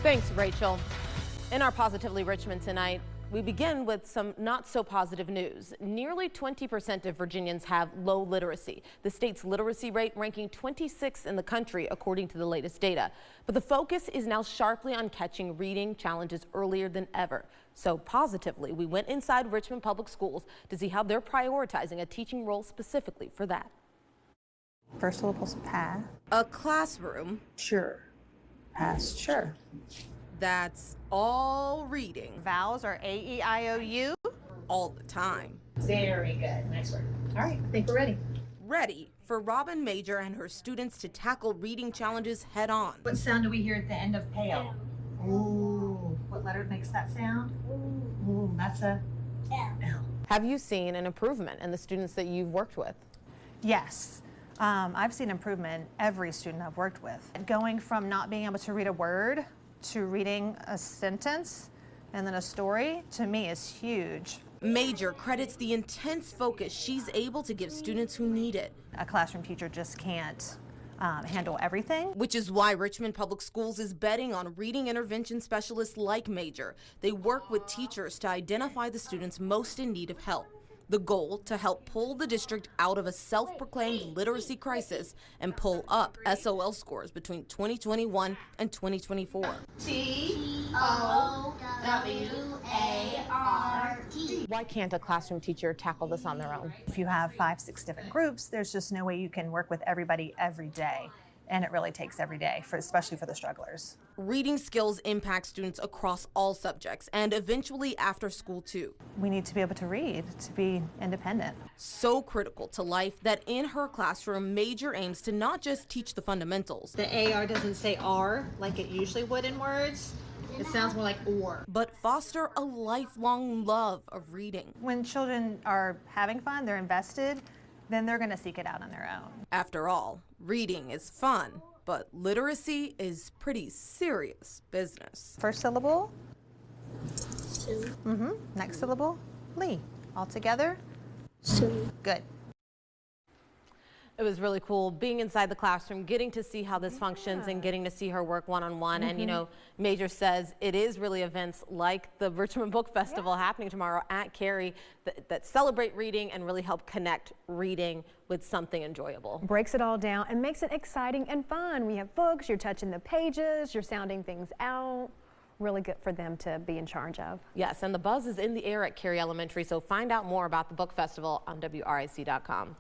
Thanks, Rachel. In our Positively Richmond tonight, we begin with some not so positive news. Nearly 20% of Virginians have low literacy. The state's literacy rate ranking 26th in the country, according to the latest data. But the focus is now sharply on catching reading challenges earlier than ever. So positively, we went inside Richmond Public Schools to see how they're prioritizing a teaching role specifically for that. First syllable's pa. A classroom. Sure. Pass. Sure. That's all reading. Vowels are A-E-I-O-U. All the time. Very good. Nice work. All right, I think we're ready. Ready for Robin Major and her students to tackle reading challenges head on. What sound do we hear at the end of pale? Ooh. What letter makes that sound? Ooh, that's a L. Have you seen an improvement in the students that you've worked with? Yes. I've seen improvement in every student I've worked with. Going from not being able to read a word to reading a sentence and then a story, to me, is huge. Major credits the intense focus she's able to give students who need it. A classroom teacher just can't handle everything. Which is why Richmond Public Schools is betting on reading intervention specialists like Major. They work with teachers to identify the students most in need of help. The goal, to help pull the district out of a self-proclaimed literacy crisis and pull up SOL scores between 2021 and 2024. T-O-W-A-R-T. Why can't a classroom teacher tackle this on their own? If you have 5, 6 different groups, there's just no way you can work with everybody every day. And it really takes every day, especially for the strugglers. Reading skills impact students across all subjects and eventually after school too. We need to be able to read, to be independent. So critical to life that in her classroom, Major aims to not just teach the fundamentals. The AR doesn't say R like it usually would in words. It sounds more like or. But foster a lifelong love of reading. When children are having fun, they're invested, then they're going to seek it out on their own. After all, reading is fun, but literacy is pretty serious business. First syllable, Sue. Next syllable, Lee. All together, Sue. good. It was really cool being inside the classroom, getting to see how this functions and getting to see her work one-on-one. And, you know, Major says it is really events like the Richmond Book Festival happening tomorrow at Cary that celebrate reading and really help connect reading with something enjoyable. Breaks it all down and makes it exciting and fun. We have books, you're touching the pages, you're sounding things out. Really good for them to be in charge of. Yes, and the buzz is in the air at Cary Elementary, so find out more about the book festival on WRIC.com.